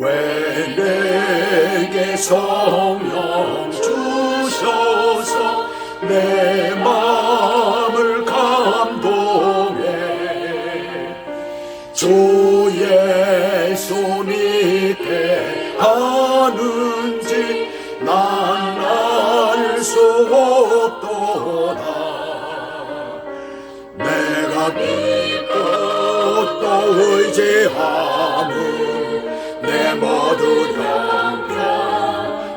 왜 내게 성령 주셔서 내 마음을 감동해. 주 예수 믿게 하는지 난 알 수 없도다. 내가 믿고 또 의지함은 내 모든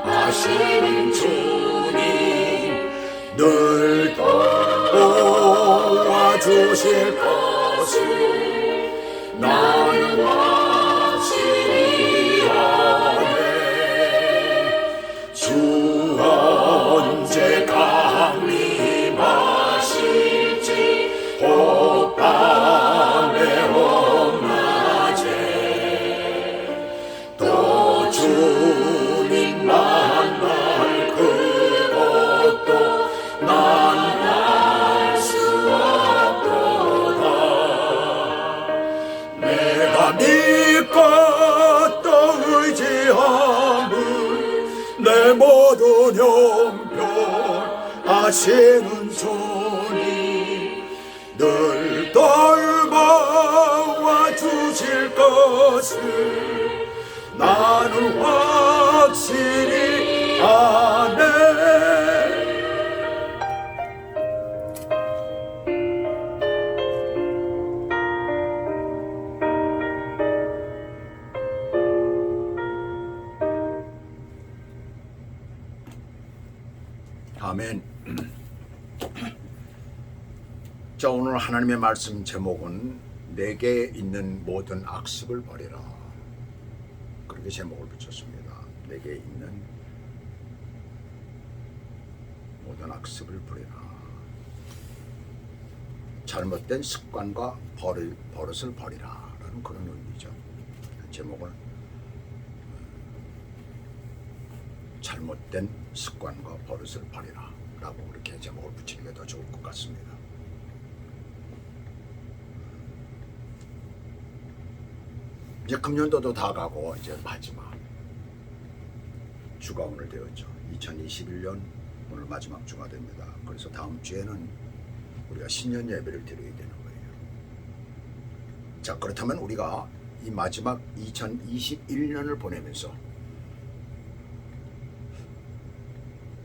형편하시는 주님 늘 도와주실 것을 나는 확실히 아네. 주 언제 강림하실지 혹밤에 혹낮에 또 주님 만날 그것도 난 알 수 없도다. 내가 믿고 또 의지함은 내 모든 형편 하시는 주님 늘 돌보아 주실 것을 나는 확실히 아네. 아멘. 자, 오늘 하나님의 말씀 제목은 내게 있는 모든 악습을 버리라. 그렇게 제목을 붙였습니다. 내게 있는 모든 악습을 버리라. 잘못된 습관과 버릇을 버리라 라는 그런 의미죠. 제목을 잘못된 습관과 버릇을 버리라 라고 그렇게 제목을 붙이는 게 더 좋을 것 같습니다. 이제 금년도도 다 가고 이제 마지막 주가 오늘 되었죠. 2021년 오늘 마지막 주가 됩니다. 그래서 다음 주에는 우리가 신년 예배를 드려야 되는 거예요. 자, 그렇다면 우리가 이 마지막 2021년을 보내면서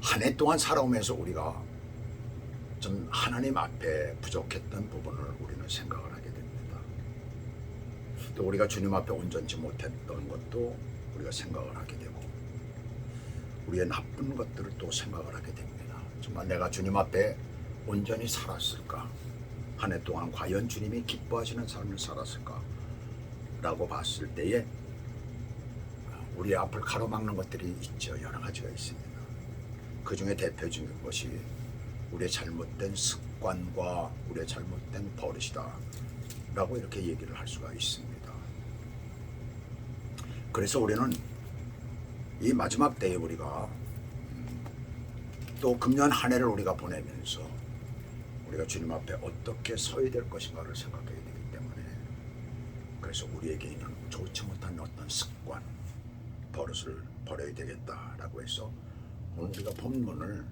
한 해 동안 살아오면서 우리가 좀 하나님 앞에 부족했던 부분을 우리는 생각을 하게 됩니다. 또 우리가 주님 앞에 온전치 못했던 것도 우리가 생각을 하게 되고 우리의 나쁜 것들을 또 생각을 하게 됩니다. 정말 내가 주님 앞에 온전히 살았을까? 한 해 동안 과연 주님이 기뻐하시는 삶을 살았을까? 라고 봤을 때에 우리 앞을 가로막는 것들이 있죠. 여러 가지가 있습니다. 그 중에 대표적인 것이 우리의 잘못된 습관과 우리의 잘못된 버릇이다 라고 이렇게 얘기를 할 수가 있습니다. 그래서 우리는 이 마지막 때에 우리가 또 금년 한 해를 우리가 보내면서 우리가 주님 앞에 어떻게 서야 될 것인가를 생각해야 되기 때문에 그래서 우리에게 있는 좋지 못한 어떤 습관, 버릇을 버려야 되겠다라고 해서 오늘 우리가 본문을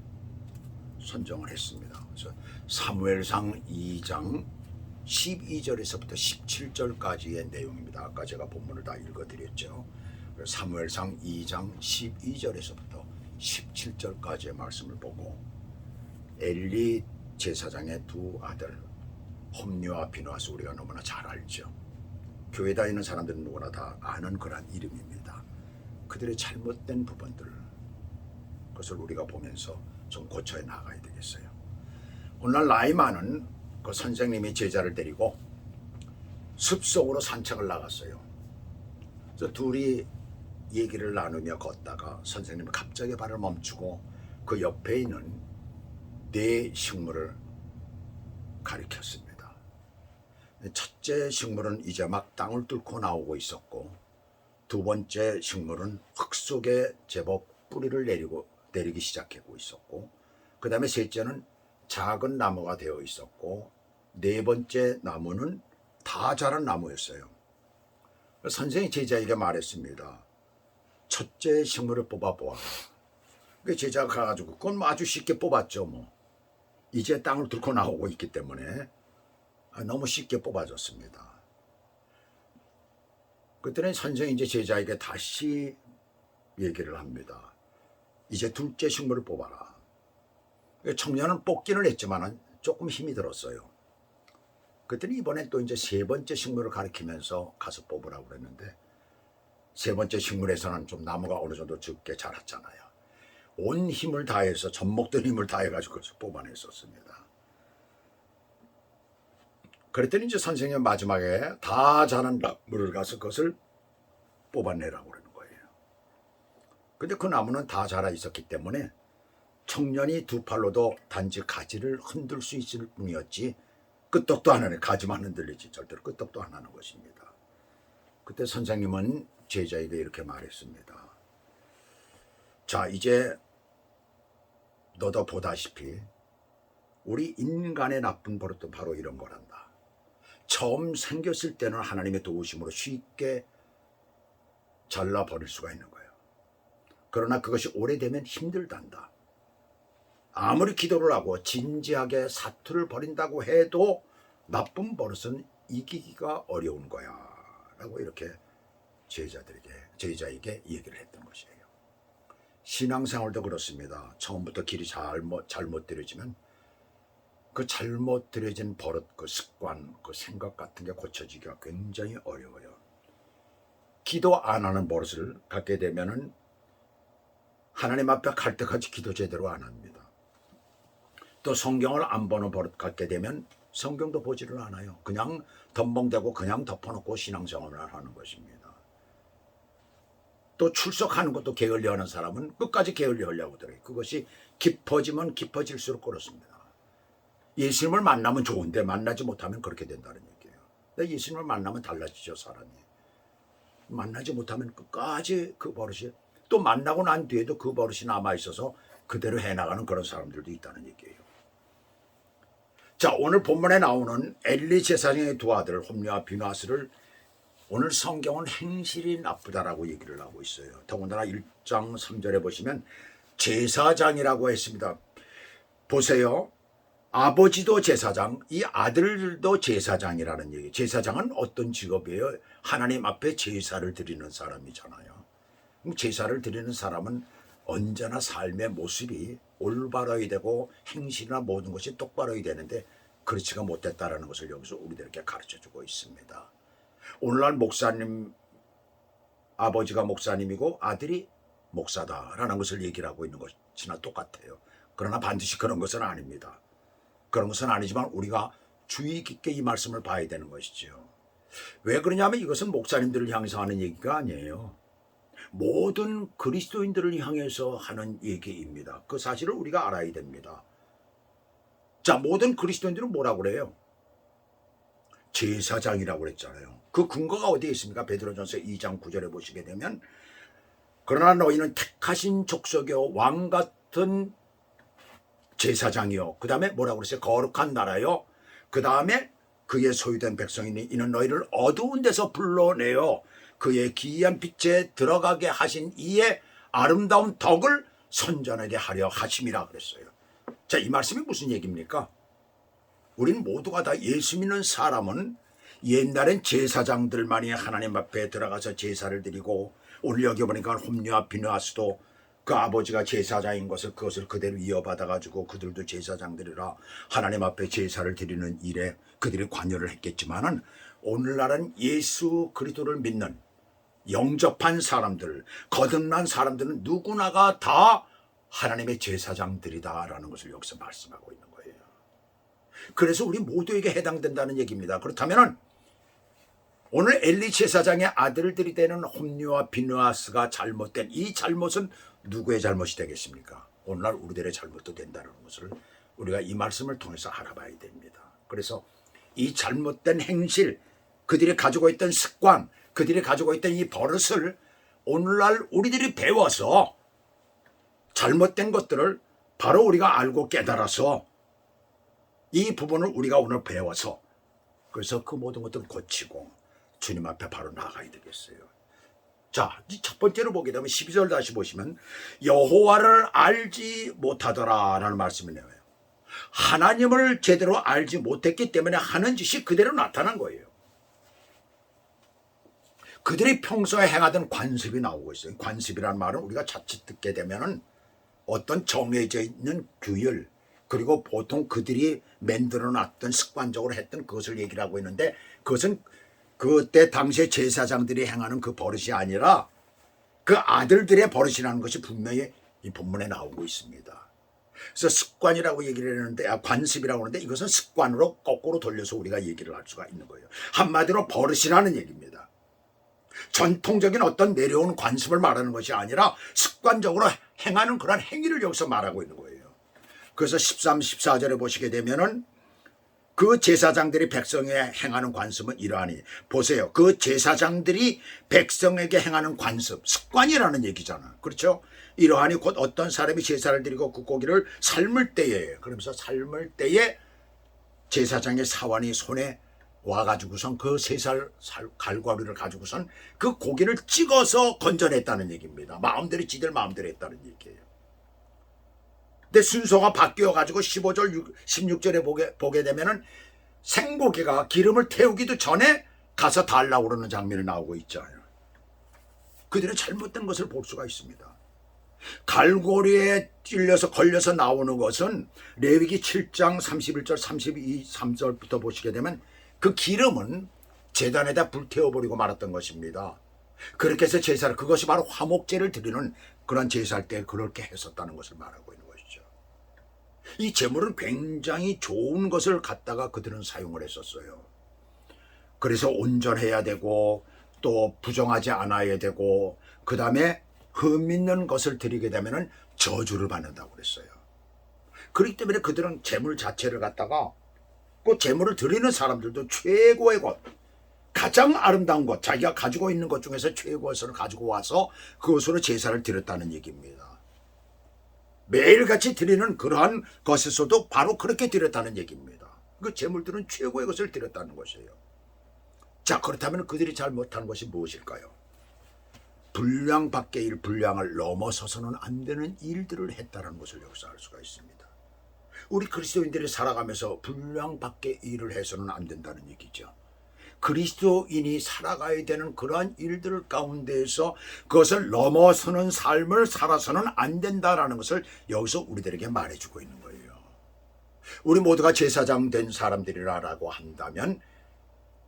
선정을 했습니다. 그래서 사무엘상 2장 12절에서부터 17절까지의 내용입니다. 아까 제가 본문을 다 읽어드렸죠. 사무엘상 2장 12절에서부터 17절까지의 말씀을 보고 엘리 제사장의 두 아들 홈리와 비누아스 우리가 너무나 잘 알죠. 교회 다니는 사람들은 누구나 다 아는 그런 이름입니다. 그들의 잘못된 부분들 그것을 우리가 보면서 좀 고쳐야 나가야 되겠어요. 오늘 나이 많은 그 선생님이 제자를 데리고 숲속으로 산책을 나갔어요. 그래서 둘이 얘기를 나누며 걷다가 선생님이 갑자기 발을 멈추고 그 옆에 있는 네 식물을 가리켰습니다. 첫째 식물은 이제 막 땅을 뚫고 나오고 있었고 두 번째 식물은 흙 속에 제법 뿌리를 내리기 시작하고 있었고 그 다음에 셋째는 작은 나무가 되어 있었고 네 번째 나무는 다 자란 나무였어요. 선생이 제자에게 말했습니다. 첫째 식물을 뽑아보아. 그 제자가 가가지고 그건 뭐 아주 쉽게 뽑았죠. 뭐 이제 땅을 뚫고 나오고 있기 때문에 너무 쉽게 뽑아줬습니다. 그때는 선생이 이제 제자에게 다시 얘기를 합니다. 이제 둘째 식물을 뽑아라. 청년은 뽑기는 했지만 조금 힘이 들었어요. 그때는 이번엔 또 이제 세 번째 식물을 가리키면서 가서 뽑으라고 그랬는데, 세 번째 식물에서는 좀 나무가 어느 정도 적게 자랐잖아요. 온 힘을 다해서, 젖먹던 힘을 다해가지고 뽑아냈었습니다. 그랬더니 이제 선생님 마지막에 다 자란 나무를 가서 그것을 뽑아내라고 그러는 거예요. 근데 그 나무는 다 자라 있었기 때문에 청년이 두 팔로도 단지 가지를 흔들 수 있을 뿐이었지 끄떡도 안 하네. 가지만 흔들리지 절대로 끄떡도 안 하는 것입니다. 그때 선생님은 제자에게 이렇게 말했습니다. 자, 이제 너도 보다시피 우리 인간의 나쁜 버릇도 바로 이런 거란다. 처음 생겼을 때는 하나님의 도우심으로 쉽게 잘라버릴 수가 있는 거예요. 그러나 그것이 오래되면 힘들단다. 아무리 기도를 하고 진지하게 사투를 벌인다고 해도 나쁜 버릇은 이기기가 어려운 거야 라고 이렇게 제자에게 얘기를 했던 것이에요. 신앙생활도 그렇습니다. 처음부터 길이 잘못 들여지면 그 잘못 들여진 버릇, 그 습관, 그 생각 같은 게 고쳐지기가 굉장히 어려워요. 기도 안 하는 버릇을 갖게 되면은 하나님 앞에 갈 때까지 기도 제대로 안 합니다. 또 성경을 안 보는 버릇 갖게 되면 성경도 보지를 않아요. 그냥 덤벙대고 그냥 덮어놓고 신앙생활을 하는 것입니다. 또 출석하는 것도 게을리하는 사람은 끝까지 게을리하려고 들어요. 그것이 깊어지면 깊어질수록 그렇습니다. 예수님을 만나면 좋은데 만나지 못하면 그렇게 된다는 얘기예요. 근데 예수님을 만나면 달라지죠, 사람이. 만나지 못하면 끝까지 그 버릇이, 또 만나고 난 뒤에도 그 버릇이 남아있어서 그대로 해나가는 그런 사람들도 있다는 얘기예요. 자, 오늘 본문에 나오는 엘리 제사장의 두 아들 홈리와 비누아스를 오늘 성경은 행실이 나쁘다라고 얘기를 하고 있어요. 더군다나 1장 3절에 보시면 제사장이라고 했습니다. 보세요. 아버지도 제사장, 이 아들도 제사장이라는 얘기. 제사장은 어떤 직업이에요? 하나님 앞에 제사를 드리는 사람이잖아요. 제사를 드리는 사람은 언제나 삶의 모습이 올바라야 되고 행실이나 모든 것이 똑바로야 되는데 그렇지가 못했다라는 것을 여기서 우리들에게 가르쳐주고 있습니다. 오늘날 목사님, 아버지가 목사님이고 아들이 목사다라는 것을 얘기를 하고 있는 것이나 똑같아요. 그러나 반드시 그런 것은 아닙니다. 그런 것은 아니지만 우리가 주의 깊게 이 말씀을 봐야 되는 것이죠. 왜 그러냐면 이것은 목사님들을 향해서 하는 얘기가 아니에요. 모든 그리스도인들을 향해서 하는 얘기입니다. 그 사실을 우리가 알아야 됩니다. 자, 모든 그리스도인들은 뭐라고 그래요? 제사장이라고 그랬잖아요. 그 근거가 어디에 있습니까? 베드로전서 2장 9절에 보시게 되면 그러나 너희는 택하신 족속이요 왕 같은 제사장이요. 그 다음에 뭐라고 그랬어요? 거룩한 나라요. 그 다음에 그의 소유된 백성이니 이는 너희를 어두운 데서 불러내어 그의 기이한 빛에 들어가게 하신 이의 아름다운 덕을 선전하게 하려 하심이라 그랬어요. 자, 이 말씀이 무슨 얘기입니까? 우린 모두가 다 예수 믿는 사람은 옛날엔 제사장들만이 하나님 앞에 들어가서 제사를 드리고, 오늘 여기 보니까 홈리와 비누아스도 그 아버지가 제사장인 것을 그것을 그대로 이어받아가지고 그들도 제사장들이라 하나님 앞에 제사를 드리는 일에 그들이 관여를 했겠지만은 오늘날은 예수 그리스도를 믿는 영접한 사람들, 거듭난 사람들은 누구나가 다 하나님의 제사장들이다라는 것을 여기서 말씀하고 있는 거예요. 그래서 우리 모두에게 해당된다는 얘기입니다. 그렇다면 오늘 엘리 제사장의 아들들이 되는 홈리와 비누아스가 잘못된 이 잘못은 누구의 잘못이 되겠습니까? 오늘날 우리들의 잘못도 된다는 것을 우리가 이 말씀을 통해서 알아봐야 됩니다. 그래서 이 잘못된 행실, 그들이 가지고 있던 습관, 그들이 가지고 있던 이 버릇을 오늘날 우리들이 배워서 잘못된 것들을 바로 우리가 알고 깨달아서 이 부분을 우리가 오늘 배워서 그래서 그 모든 것들을 고치고 주님 앞에 바로 나가야 되겠어요. 자, 첫 번째로 보게 되면 12절 다시 보시면 여호와를 알지 못하더라라는 말씀이 나와요. 하나님을 제대로 알지 못했기 때문에 하는 짓이 그대로 나타난 거예요. 그들이 평소에 행하던 관습이 나오고 있어요. 관습이라는 말은 우리가 자칫 듣게 되면은 어떤 정해져 있는 규율, 그리고 보통 그들이 만들어 놨던 습관적으로 했던 그것을 얘기를 하고 있는데, 그것은 그때 당시에 제사장들이 행하는 그 버릇이 아니라 그 아들들의 버릇이라는 것이 분명히 이 본문에 나오고 있습니다. 그래서 습관이라고 얘기를 하는데, 관습이라고 하는데, 이것은 습관으로 거꾸로 돌려서 우리가 얘기를 할 수가 있는 거예요. 한마디로 버릇이라는 얘기입니다. 전통적인 어떤 내려온 관습을 말하는 것이 아니라 습관적으로 행하는 그런 행위를 여기서 말하고 있는 거예요. 그래서 13, 14절에 보시게 되면은 그 제사장들이 백성에 행하는 관습은 이러하니, 보세요. 그 제사장들이 백성에게 행하는 관습, 습관이라는 얘기잖아. 그렇죠? 이러하니 곧 어떤 사람이 제사를 드리고 그 고기를 삶을 때에, 그러면서 삶을 때에 제사장의 사환이 손에 와가지고선 그 3살 갈과리를 가지고선 그 고기를 찍어서 건져냈다는 얘기입니다. 마음대로 지들 마음대로 했다는 얘기예요. 근데 순서가 바뀌어가지고 15절 16절에 보게 되면은 생고기가 기름을 태우기도 전에 가서 달라고 그러는 장면이 나오고 있잖아요. 그들은 잘못된 것을 볼 수가 있습니다. 갈고리에 찔려서 걸려서 나오는 것은 레위기 7장 31절 32, 3절부터 보시게 되면 그 기름은 제단에다 불태워버리고 말았던 것입니다. 그렇게 해서 제사를, 그것이 바로 화목제를 드리는 그런 제사할 때 그렇게 했었다는 것을 말하고 있는 것이죠. 이 제물은 굉장히 좋은 것을 갖다가 그들은 사용을 했었어요. 그래서 온전해야 되고 또 부정하지 않아야 되고, 그 다음에 흠 있는 것을 드리게 되면 저주를 받는다고 그랬어요. 그렇기 때문에 그들은 제물 자체를 갖다가, 그 제물을 드리는 사람들도 최고의 것, 가장 아름다운 것, 자기가 가지고 있는 것 중에서 최고의 것을 가지고 와서 그것으로 제사를 드렸다는 얘기입니다. 매일같이 드리는 그러한 것에서도 바로 그렇게 드렸다는 얘기입니다. 그 제물들은 최고의 것을 드렸다는 것이에요. 자, 그렇다면 그들이 잘못한 것이 무엇일까요? 분량 밖의 일, 분량을 넘어서서는 안 되는 일들을 했다는 것을 여기서 알 수가 있습니다. 우리 그리스도인들이 살아가면서 분량 밖의 일을 해서는 안 된다는 얘기죠. 그리스도인이 살아가야 되는 그러한 일들 가운데에서 그것을 넘어서는 삶을 살아서는 안 된다는 것을 여기서 우리들에게 말해주고 있는 거예요. 우리 모두가 제사장 된 사람들이라고 한다면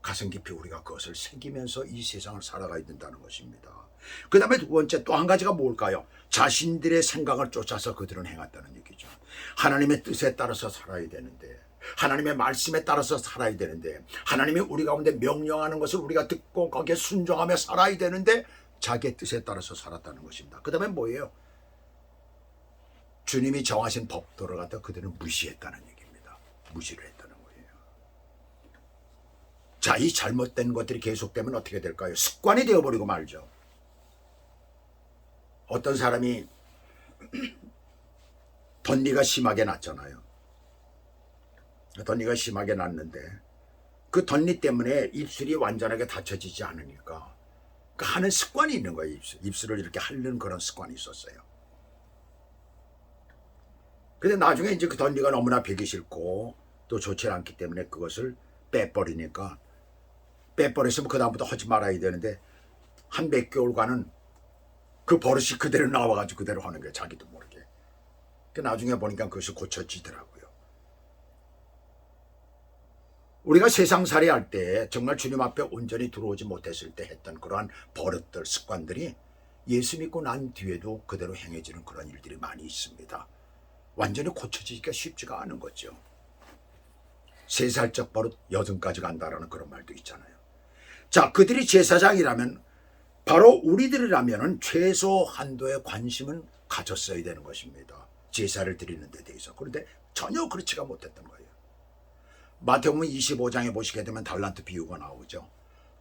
가슴 깊이 우리가 그것을 새기면서 이 세상을 살아가야 된다는 것입니다. 그 다음에 두 번째, 또 한 가지가 뭘까요? 자신들의 생각을 쫓아서 그들은 행했다는 얘기죠. 하나님의 뜻에 따라서 살아야 되는데, 하나님의 말씀에 따라서 살아야 되는데, 하나님이 우리 가운데 명령하는 것을 우리가 듣고 거기에 순종하며 살아야 되는데 자기의 뜻에 따라서 살았다는 것입니다. 그 다음에 뭐예요? 주님이 정하신 법도를 갖다 그들은 무시했다는 얘기입니다. 무시를 했다는 거예요. 자, 이 잘못된 것들이 계속되면 어떻게 될까요? 습관이 되어버리고 말죠. 어떤 사람이 덧니가 심하게 났잖아요. 덧니가 심하게 났는데 그 덧니 때문에 입술이 완전하게 닫혀지지 않으니까 하는 습관이 있는 거예요. 입술을 이렇게 핥는 그런 습관이 있었어요. 근데 나중에 이제 그 덧니가 너무나 배기 싫고 또 좋지 않기 때문에 그것을 빼버리니까, 빼버렸으면 그 다음부터 하지 말아야 되는데 한 몇 개월간은 그 버릇이 그대로 나와가지고 그대로 하는 거예요. 자기도 모르게. 나중에 보니까 그것이 고쳐지더라고요. 우리가 세상살이 할 때 정말 주님 앞에 온전히 들어오지 못했을 때 했던 그러한 버릇들, 습관들이 예수 믿고 난 뒤에도 그대로 행해지는 그런 일들이 많이 있습니다. 완전히 고쳐지기가 쉽지가 않은 거죠. 3살적 버릇 80까지 간다라는 그런 말도 있잖아요. 자, 그들이 제사장이라면, 바로 우리들이라면 최소 한도의 관심은 가졌어야 되는 것입니다. 제사를 드리는 데 대해서. 그런데 전혀 그렇지가 못했던 거예요. 마태복음 25장에 보시게 되면 달란트 비유가 나오죠.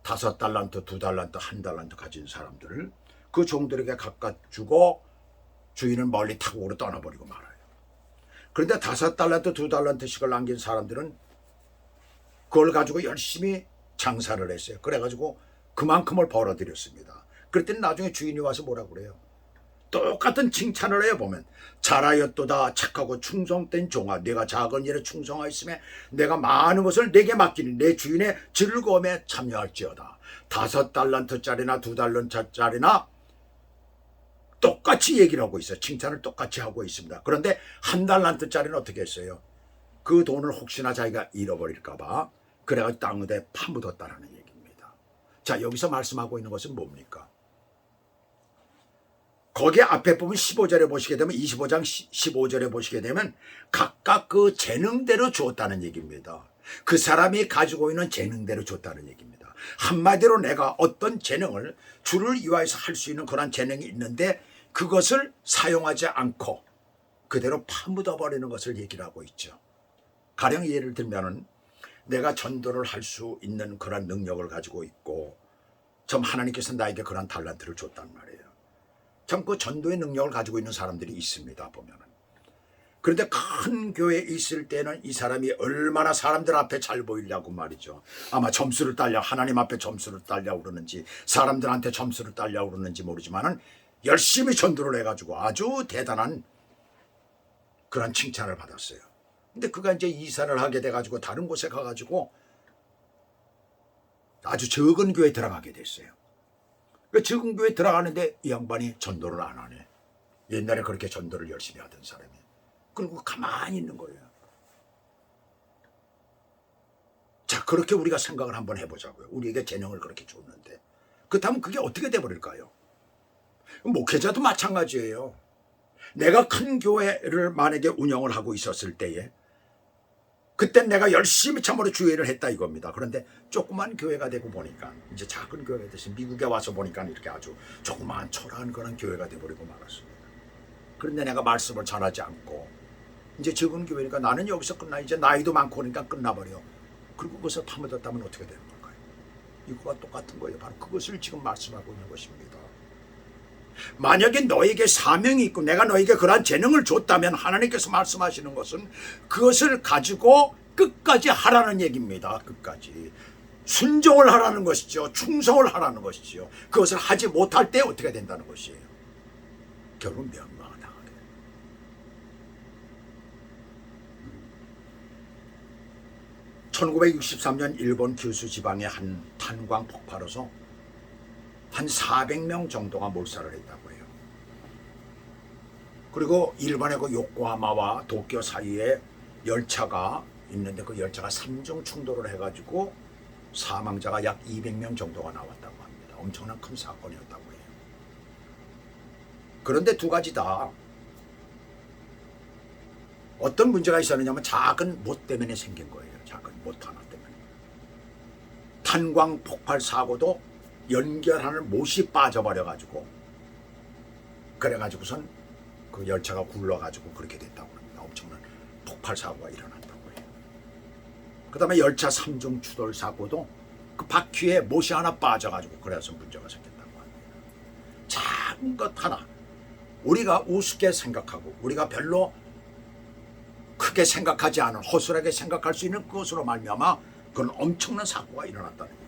5달란트, 2달란트, 1달란트 가진 사람들을 그 종들에게 각각 주고 주인은 멀리 타국으로 떠나버리고 말아요. 그런데 5달란트, 2달란트씩을 남긴 사람들은 그걸 가지고 열심히 장사를 했어요. 그래가지고 그만큼을 벌어들였습니다. 그랬더니 나중에 주인이 와서 뭐라 그래요? 똑같은 칭찬을 해요. 보면 잘하였도다 착하고 충성된 종아, 내가 작은 일에 충성하였으며 내가 많은 것을 내게 맡기니 내 주인의 즐거움에 참여할지어다. 5달란트짜리나 2달란트짜리나 똑같이 얘기를 하고 있어요. 칭찬을 똑같이 하고 있습니다. 그런데 1달란트짜리는 어떻게 했어요? 그 돈을 혹시나 자기가 잃어버릴까 봐 그래가지고 땅에 파묻었다라는 얘기입니다. 자, 여기서 말씀하고 있는 것은 뭡니까? 거기 앞에 보면 15절에 보시게 되면 25장 15절에 보시게 되면 각각 그 재능대로 주었다는 얘기입니다. 그 사람이 가지고 있는 재능대로 줬다는 얘기입니다. 한마디로 내가 어떤 재능을 주를 위하여서 할 수 있는 그런 재능이 있는데 그것을 사용하지 않고 그대로 파묻어 버리는 것을 얘기를 하고 있죠. 가령 예를 들면은 내가 전도를 할 수 있는 그런 능력을 가지고 있고 참 하나님께서 나에게 그런 달란트를 줬단 말이에요. 참 그 전도의 능력을 가지고 있는 사람들이 있습니다. 보면은. 그런데 큰 교회에 있을 때는 이 사람이 얼마나 사람들 앞에 잘 보이려고 말이죠. 아마 점수를 따려 하나님 앞에 점수를 따려고 그러는지 사람들한테 점수를 따려고 그러는지 모르지만은 열심히 전도를 해가지고 아주 대단한 그런 칭찬을 받았어요. 근데 그가 이제 이사를 하게 돼가지고 다른 곳에 가가지고 아주 적은 교회에 들어가게 됐어요. 그 적은 교회에 들어가는데 이 양반이 전도를 안 하네. 옛날에 그렇게 전도를 열심히 하던 사람이. 그리고 가만히 있는 거예요. 자, 그렇게 우리가 생각을 한번 해보자고요. 우리에게 재능을 그렇게 줬는데 그렇다면 그게 어떻게 돼버릴까요? 목회자도 마찬가지예요. 내가 큰 교회를 만약에 운영을 하고 있었을 때에 그땐 내가 열심히 참으로 주의를 했다 이겁니다. 그런데 조그만 교회가 되고 보니까 이제 작은 교회가 돼서 미국에 와서 보니까 이렇게 아주 조그만 초라한 그런 교회가 돼버리고 말았습니다. 그런데 내가 말씀을 전하지 않고 이제 적은 교회니까 나는 여기서 끝나 이제 나이도 많고 그러니까 끝나버려. 그리고 그것을 파묻었다면 어떻게 되는 걸까요? 이거와 똑같은 거예요. 바로 그것을 지금 말씀하고 있는 것입니다. 만약에 너에게 사명이 있고 내가 너에게 그러한 재능을 줬다면 하나님께서 말씀하시는 것은 그것을 가지고 끝까지 하라는 얘기입니다. 끝까지 순종을 하라는 것이죠. 충성을 하라는 것이죠. 그것을 하지 못할 때 어떻게 된다는 것이에요. 결국 멸망을 당하게 됩니다. 1963년 일본 규슈 지방의 한 탄광 폭발로서 한 400명 정도가 몰살을 했다고 해요. 그리고 일본의 그 요코하마와 도쿄 사이에 열차가 있는데 그 열차가 3중 충돌을 해가지고 사망자가 약 200명 정도가 나왔다고 합니다. 엄청난 큰 사건이었다고 해요. 그런데 두 가지 다 어떤 문제가 있었느냐면 작은 못 때문에 생긴 거예요. 작은 못 하나 때문에. 탄광 폭발 사고도 연결하는 못이 빠져버려가지고 그래가지고선 그 열차가 굴러가지고 그렇게 됐다고 합니다. 엄청난 폭발 사고가 일어났다고 해요. 그 다음에 열차 3중 추돌 사고도 그 바퀴에 못이 하나 빠져가지고 그래서 문제가 생겼다고 합니다. 작은 것 하나 우리가 우습게 생각하고 우리가 별로 크게 생각하지 않은 허술하게 생각할 수 있는 그것으로 말미암아 그건 엄청난 사고가 일어났다는 거예요.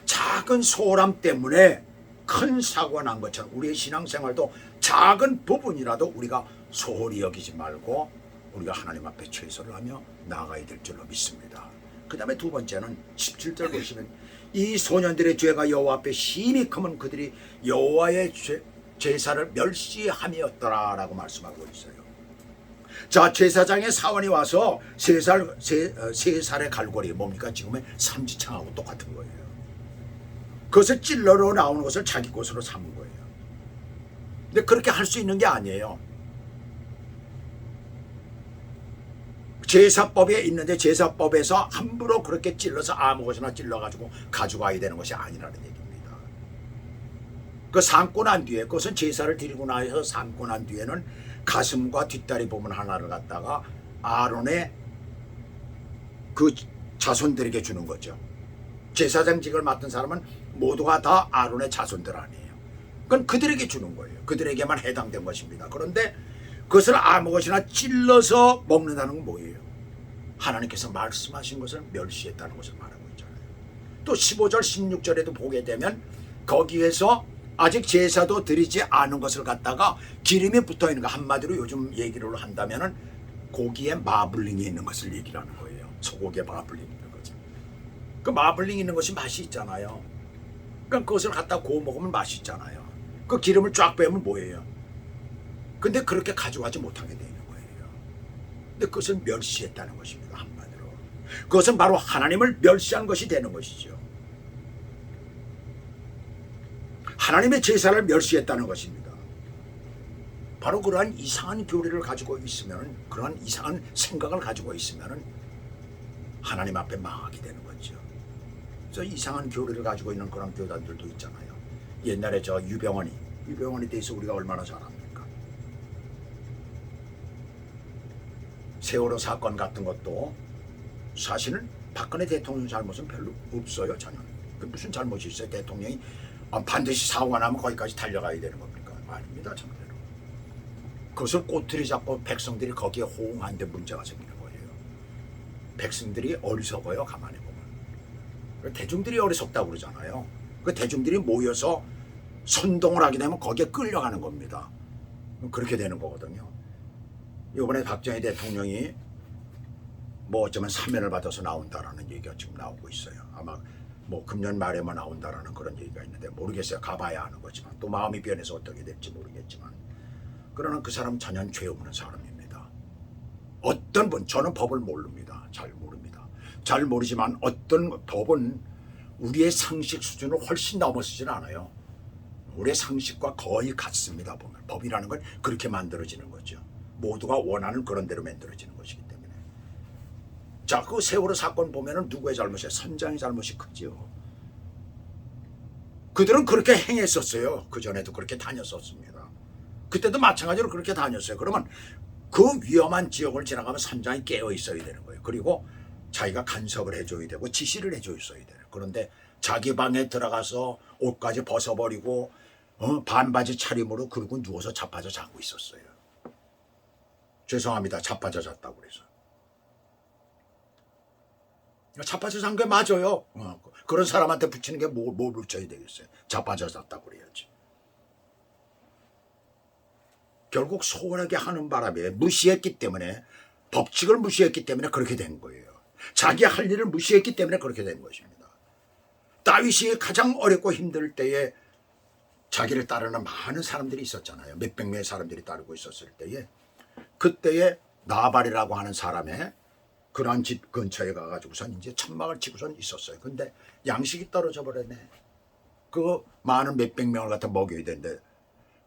작은 소홀함 때문에 큰 사고가 난 것처럼 우리의 신앙생활도 작은 부분이라도 우리가 소홀히 여기지 말고 우리가 하나님 앞에 최선을 하며 나아가야 될 줄로 믿습니다. 그 다음에 두 번째는 17절 보시면 이 소년들의 죄가 여호와 앞에 심히 크면 그들이 여호와의 제사를 멸시함이었더라 라고 말씀하고 있어요. 자, 제사장의 사원이 와서 세 살의 갈고리 뭡니까? 지금의 삼지창하고 똑같은 거예요. 그것을 찔러로 나오는 것을 자기 것으로 삼은 거예요. 근데 그렇게 할 수 있는 게 아니에요. 제사법에 있는데 제사법에서 함부로 그렇게 찔러서 아무것이나 찔러가지고 가져가야 되는 것이 아니라는 얘기입니다. 그 삶고 난 뒤에 그것은 제사를 드리고 나서 삶고 난 뒤에는 가슴과 뒷다리 부분 하나를 갖다가 아론의 그 자손들에게 주는 거죠. 제사장직을 맡은 사람은 모두가 다 아론의 자손들 아니에요. 그건 그들에게 주는 거예요. 그들에게만 해당된 것입니다. 그런데 그것을 아무것이나 찔러서 먹는다는 건 뭐예요? 하나님께서 말씀하신 것을 멸시했다는 것을 말하고 있잖아요. 또 15절 16절에도 보게 되면 거기에서 아직 제사도 드리지 않은 것을 갖다가 기름이 붙어 있는 거, 한마디로 요즘 얘기를 한다면은 고기에 마블링이 있는 것을 얘기를 하는 거예요. 소고기에 마블링이 있는 거죠. 그 마블링 있는 것이 맛이 있잖아요. 그러니까 그것을 갖다 구워 먹으면 맛이 있잖아요. 그 기름을 쫙 빼면 뭐예요? 근데 그렇게 가져가지 못하게 되는 거예요. 근데 그것을 멸시했다는 것입니다. 한마디로. 그것은 바로 하나님을 멸시한 것이 되는 것이죠. 하나님의 제사를 멸시했다는 것입니다. 바로 그러한 이상한 교리를 가지고 있으면, 그러한 이상한 생각을 가지고 있으면 하나님 앞에 망하게 되는 거죠. 그래서 이상한 교리를 가지고 있는 그런 교단들도 있잖아요. 옛날에 저 유병원에 대해서 우리가 얼마나 잘 압니까? 세월호 사건 같은 것도 사실은 박근혜 대통령 잘못은 별로 없어요. 전혀. 그 무슨 잘못이 있어요? 대통령이 반드시 사고가 나면 거기까지 달려가야 되는 겁니까? 아닙니다. 정말로. 그것을 꼬투리 잡고 백성들이 거기에 호응하는데 문제가 생기는 거예요. 백성들이 어리석어요. 가만히 보면. 대중들이 어리석다고 그러잖아요. 그 대중들이 모여서 선동을 하게 되면 거기에 끌려가는 겁니다. 그렇게 되는 거거든요. 이번에 박정희 대통령이 뭐 어쩌면 사면을 받아서 나온다라는 얘기가 지금 나오고 있어요. 아마 뭐 금년 말에만 나온다라는 그런 얘기가 있는데 모르겠어요. 가봐야 하는 거지만 또 마음이 변해서 어떻게 될지 모르겠지만, 그러나 그 사람 전혀 죄 없는 사람입니다. 어떤 분, 저는 법을 모릅니다. 잘 모릅니다. 잘 모르지만 어떤 법은 우리의 상식 수준을 훨씬 넘어서질 않아요. 우리의 상식과 거의 같습니다. 보면 법이라는 건 그렇게 만들어지는 거죠. 모두가 원하는 그런 대로 만들어지는 것이기 때문에. 자, 그 세월호 사건 보면은 누구의 잘못이에요? 선장의 잘못이 크죠. 그들은 그렇게 행했었어요. 그 전에도 그렇게 다녔었습니다. 그때도 마찬가지로 그렇게 다녔어요. 그러면 그 위험한 지역을 지나가면 선장이 깨어 있어야 되는 거예요. 그리고 자기가 간섭을 해줘야 되고 지시를 해줘야 돼요. 그런데 자기 방에 들어가서 옷까지 벗어버리고 반바지 차림으로 그러고 누워서 자빠져 자고 있었어요. 죄송합니다. 자빠져 잤다고 그래서. 자빠져 잔 게 맞아요. 그런 사람한테 붙이는 게 뭘 붙여야 되겠어요. 자빠져 잤다고 그래야지. 결국 소홀하게 하는 바람에 무시했기 때문에, 법칙을 무시했기 때문에 그렇게 된 거예요. 자기 할 일을 무시했기 때문에 그렇게 된 것입니다. 다윗이 가장 어렵고 힘들 때에 자기를 따르는 많은 사람들이 있었잖아요. 몇백 명의 사람들이 따르고 있었을 때에, 그때에 나발이라고 하는 사람의 그러한 집 근처에 가가지고선 이제 천막을 치고선 있었어요. 근데 양식이 떨어져 버렸네. 그 많은 몇백 명을 갖다 먹여야 되는데,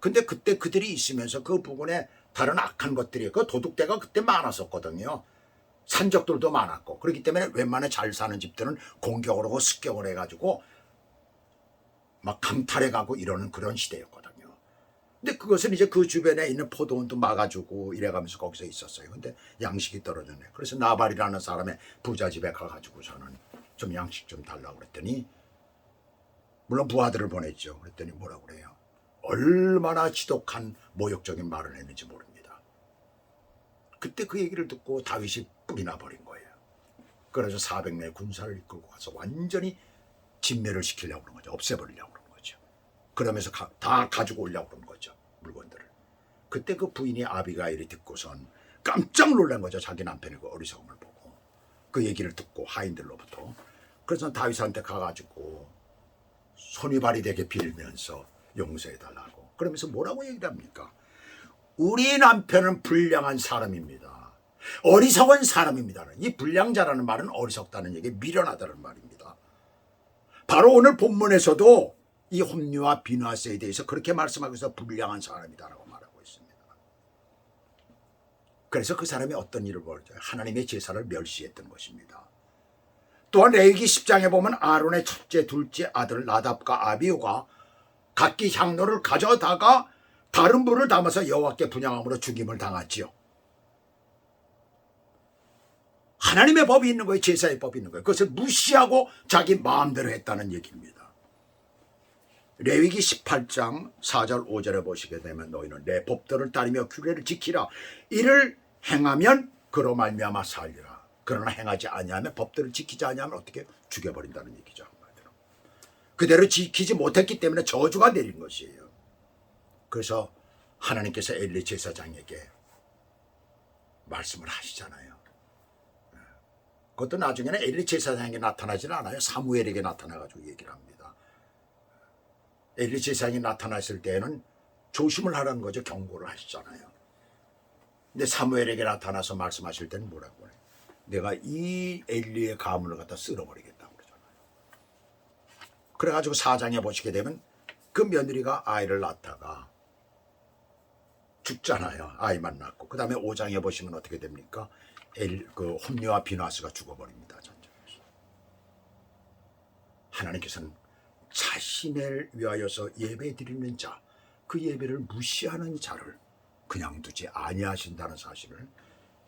근데 그때 그들이 있으면서 그 부근에 다른 악한 것들이, 그 도둑대가 그때 많았었거든요. 산적들도 많았고, 그렇기 때문에 웬만해 잘 사는 집들은 공격을 하고 습격을 해가지고 막 강탈해가고 이러는 그런 시대였거든요. 근데 그것은 이제 그 주변에 있는 포도원도 막아주고 이래가면서 거기서 있었어요. 근데 양식이 떨어졌네. 그래서 나발이라는 사람의 부자집에 가가지고서는 좀 양식 좀 달라고 그랬더니, 물론 부하들을 보냈죠. 그랬더니 뭐라고 그래요? 얼마나 지독한 모욕적인 말을 했는지 모릅니다. 그때 그 얘기를 듣고 다윗이 뿔이 나버린 거예요. 그래서 400명의 군사를 이끌고 가서 완전히 진멸을 시키려고 그런 거죠. 없애버리려고 그런 거죠. 그러면서 다 가지고 오려고 그런 거죠. 물건들을. 그때 그 부인이 아비가일이 듣고선 깜짝 놀란 거죠. 자기 남편의 그 어리석음을 보고. 그 얘기를 듣고 하인들로부터. 그래서 다윗한테 가가지고 손이 발이 되게 빌면서 용서해달라고. 그러면서 뭐라고 얘기를 합니까? 우리 남편은 불량한 사람입니다. 어리석은 사람입니다. 이 불량자라는 말은 어리석다는 얘기, 미련하다는 말입니다. 바로 오늘 본문에서도 이 홈리와 비느하스에 대해서 그렇게 말씀하고 있어 불량한 사람이다라고 말하고 있습니다. 그래서 그 사람이 어떤 일을 벌였죠? 하나님의 제사를 멸시했던 것입니다. 또한 레위기 10장에 보면 아론의 첫째, 둘째 아들 나답과 아비후가 각기 향로를 가져다가 다른 불을 담아서 여호와께 분향함으로 죽임을 당했지요. 하나님의 법이 있는 거예요. 제사의 법이 있는 거예요. 그것을 무시하고 자기 마음대로 했다는 얘기입니다. 레위기 18장 4절 5절에 보시게 되면 너희는 내 법도를 따르며 규례를 지키라. 이를 행하면 그로 말미암아 살리라. 그러나 행하지 아니하면, 법도를 지키지 아니하면 어떻게 죽여버린다는 얘기죠. 한마디로. 그대로 지키지 못했기 때문에 저주가 내린 것이에요. 그래서 하나님께서 엘리 제사장에게 말씀을 하시잖아요. 그것도 나중에는 엘리 제사장에게 나타나지는 않아요. 사무엘에게 나타나가지고 얘기를 합니다. 엘리 제사장이 나타났을 때에는 조심을 하라는 거죠. 경고를 하시잖아요. 근데 사무엘에게 나타나서 말씀하실 때는 뭐라고 해요? 내가 이 엘리의 가문을 갖다 쓸어버리겠다고 그러잖아요. 그래가지고 4장에 보시게 되면 그 며느리가 아이를 낳다가 죽잖아요. 아이만 낳고. 그 다음에 5장에 보시면 어떻게 됩니까? 그 홈리와 비나스가 죽어버립니다. 전쟁에서. 하나님께서는 자신을 위하여서 예배 드리는 자, 그 예배를 무시하는 자를 그냥 두지 아니하신다는 사실을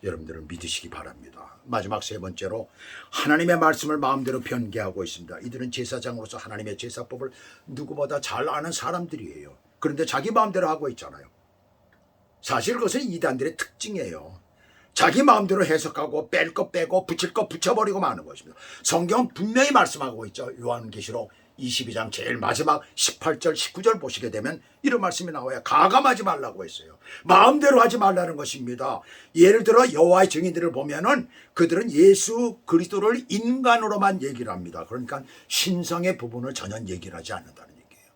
여러분들은 믿으시기 바랍니다. 마지막 세 번째로 하나님의 말씀을 마음대로 변개하고 있습니다. 이들은 제사장으로서 하나님의 제사법을 누구보다 잘 아는 사람들이에요. 그런데 자기 마음대로 하고 있잖아요. 사실 그것은 이단들의 특징이에요. 자기 마음대로 해석하고 뺄 거 빼고 붙일 거 붙여버리고 마는 것입니다. 성경은 분명히 말씀하고 있죠. 요한계시록 22장 제일 마지막 18절 19절 보시게 되면 이런 말씀이 나와요. 가감하지 말라고 했어요. 마음대로 하지 말라는 것입니다. 예를 들어 여호와의 증인들을 보면은 그들은 예수 그리스도를 인간으로만 얘기를 합니다. 그러니까 신성의 부분을 전혀 얘기를 하지 않는다는 얘기예요.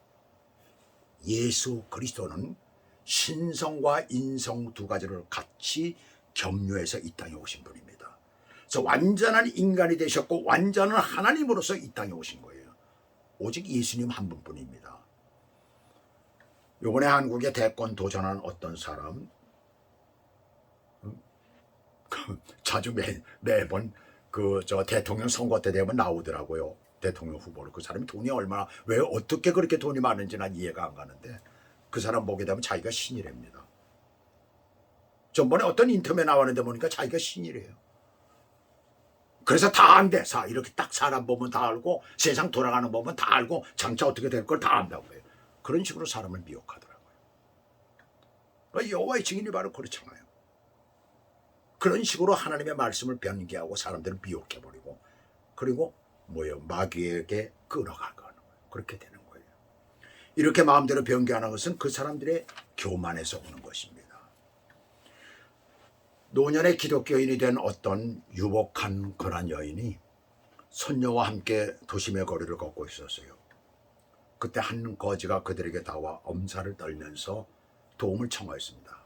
예수 그리스도는 신성과 인성 두 가지를 같이 겸유해서 이 땅에 오신 분입니다. 그래서 완전한 인간이 되셨고 완전한 하나님으로서 이 땅에 오신 거예요. 오직 예수님 한 분뿐입니다. 요번에 한국에 대권 도전한 어떤 사람 자주 매번 대통령 선거 때 되면 나오더라고요. 대통령 후보로. 그 사람이 돈이 얼마나 왜 어떻게 그렇게 돈이 많은지 난 이해가 안 가는데 그 사람 보게 되면 자기가 신이랍니다. 전번에 어떤 인터뷰에 나왔는데 보니까 자기가 신이래요. 그래서 다 안돼. 이렇게 딱 사람 보면 다 알고 세상 돌아가는 거 보면 다 알고 장차 어떻게 될 걸 다 안다고 해요. 그런 식으로 사람을 미혹하더라고요. 여호와의 증인이 바로 그렇잖아요. 그런 식으로 하나님의 말씀을 변개하고 사람들을 미혹해버리고 그리고 마귀에게 끌어가는 거예요. 그렇게 되는 거예요. 이렇게 마음대로 변개하는 것은 그 사람들의 교만에서 오는 것입니다. 노년의 기독교인이 된 어떤 유복한 거란 여인이 손녀와 함께 도심의 거리를 걷고 있었어요. 그때 한 거지가 그들에게 나와 엄살을 떨면서 도움을 청하였습니다.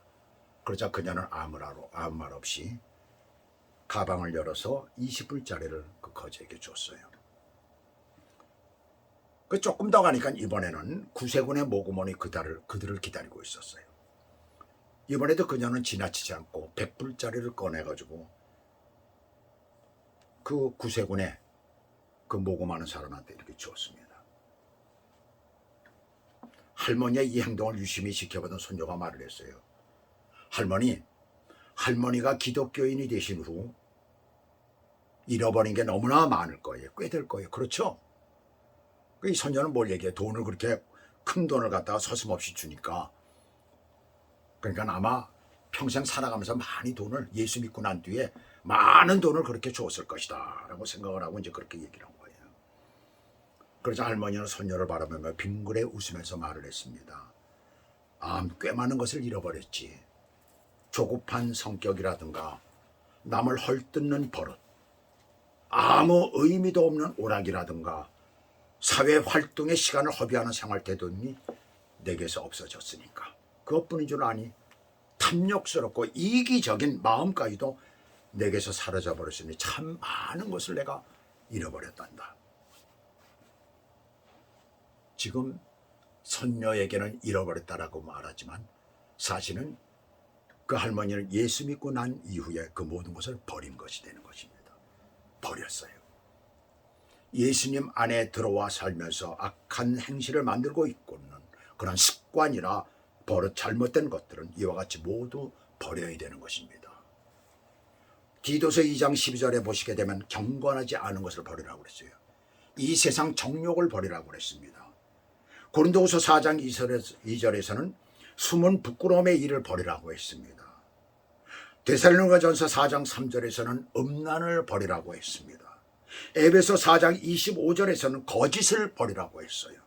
그러자 그녀는 아무 말 없이 가방을 열어서 20불짜리를 그 거지에게 줬어요. 조금 더 가니까 이번에는 구세군의 모구몬이 그들을 기다리고 있었어요. 이번에도 그녀는 지나치지 않고 100불짜리를 꺼내가지고 그 구세군의 그 모고 많은 사람한테 이렇게 주었습니다. 할머니의 이 행동을 유심히 지켜보던 손녀가 말을 했어요. 할머니가 기독교인이 되신 후 잃어버린 게 너무나 많을 거예요. 꽤 될 거예요. 그렇죠? 이 손녀는 뭘 얘기해? 돈을 그렇게 큰 돈을 갖다가 서슴없이 주니까 그러니까 아마 평생 살아가면서 많이 돈을 예수 믿고 난 뒤에 많은 돈을 그렇게 줬을 것이다 라고 생각을 하고 이제 그렇게 얘기를 한 거예요. 그러자 할머니는 손녀를 바라보며 빙그레 웃으면서 말을 했습니다. 꽤 많은 것을 잃어버렸지. 조급한 성격이라든가 남을 헐뜯는 버릇, 아무 의미도 없는 오락이라든가 사회 활동의 시간을 허비하는 생활 태도니 내게서 없어졌으니까 그것뿐인 줄 아니 탐욕스럽고 이기적인 마음까지도 내게서 사라져 버렸으니 참 많은 것을 내가 잃어버렸단다. 지금 손녀에게는 잃어버렸다라고 말하지만 사실은 그 할머니는 예수 믿고 난 이후에 그 모든 것을 버린 것이 되는 것입니다. 버렸어요. 예수님 안에 들어와 살면서 악한 행실을 만들고 있고는 그런 습관이나 버릇 잘못된 것들은 이와 같이 모두 버려야 되는 것입니다. 디도서 2장 12절에 보시게 되면 경건하지 않은 것을 버리라고 그랬어요. 이 세상 정욕을 버리라고 그랬습니다. 고린도후서 4장 2절에서는 숨은 부끄러움의 일을 버리라고 했습니다. 데살로니가전서 4장 3절에서는 음란을 버리라고 했습니다. 에베소 4장 25절에서는 거짓을 버리라고 했어요.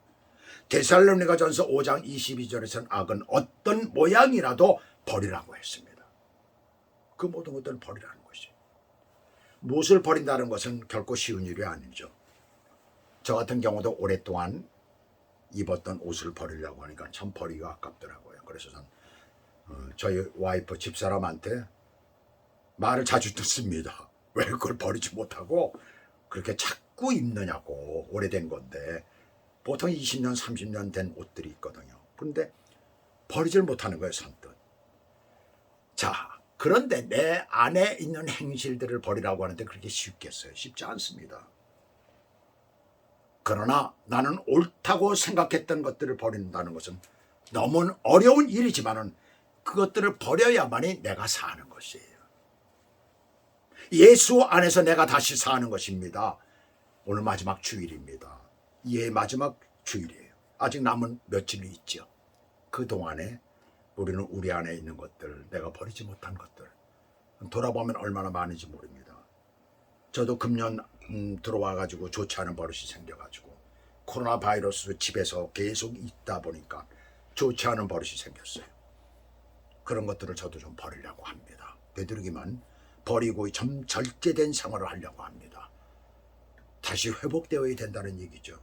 데살로니가전서 5장 22절에서는 악은 어떤 모양이라도 버리라고 했습니다. 그 모든 것들을 버리라는 것이죠. 무엇을 버린다는 것은 결코 쉬운 일이 아니죠. 저 같은 경우도 오랫동안 입었던 옷을 버리려고 하니까 참 버리기가 아깝더라고요. 그래서 저희 와이프 집사람한테 말을 자주 듣습니다. 왜 그걸 버리지 못하고 그렇게 자꾸 입느냐고. 오래된 건데 보통 20년 30년 된 옷들이 있거든요. 그런데 버리질 못하는 거예요, 선뜻. 자, 그런데 내 안에 있는 행실들을 버리라고 하는데 그렇게 쉽겠어요? 쉽지 않습니다. 그러나 나는 옳다고 생각했던 것들을 버린다는 것은 너무 어려운 일이지만은 그것들을 버려야만이 내가 사는 것이에요. 예수 안에서 내가 다시 사는 것입니다. 오늘 마지막 주일입니다. 예, 마지막 주일이에요. 아직 남은 며칠이 있죠. 그동안에 우리는 우리 안에 있는 것들, 내가 버리지 못한 것들 돌아보면 얼마나 많은지 모릅니다. 저도 금년 들어와가지고 좋지 않은 버릇이 생겨가지고 코로나 바이러스 집에서 계속 있다 보니까 좋지 않은 버릇이 생겼어요. 그런 것들을 저도 좀 버리려고 합니다. 되도록이면 버리고 좀 절제된 생활을 하려고 합니다. 다시 회복되어야 된다는 얘기죠.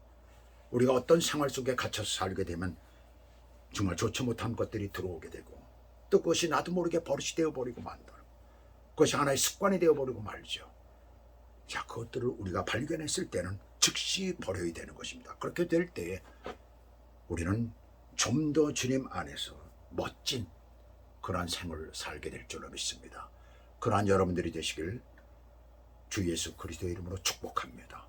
우리가 어떤 생활 속에 갇혀서 살게 되면 정말 좋지 못한 것들이 들어오게 되고 또 그것이 나도 모르게 버릇이 되어버리고 만다. 그것이 하나의 습관이 되어버리고 말죠. 자, 그것들을 우리가 발견했을 때는 즉시 버려야 되는 것입니다. 그렇게 될 때에 우리는 좀 더 주님 안에서 멋진 그러한 생을 살게 될 줄로 믿습니다. 그러한 여러분들이 되시길 주 예수 그리스도의 이름으로 축복합니다.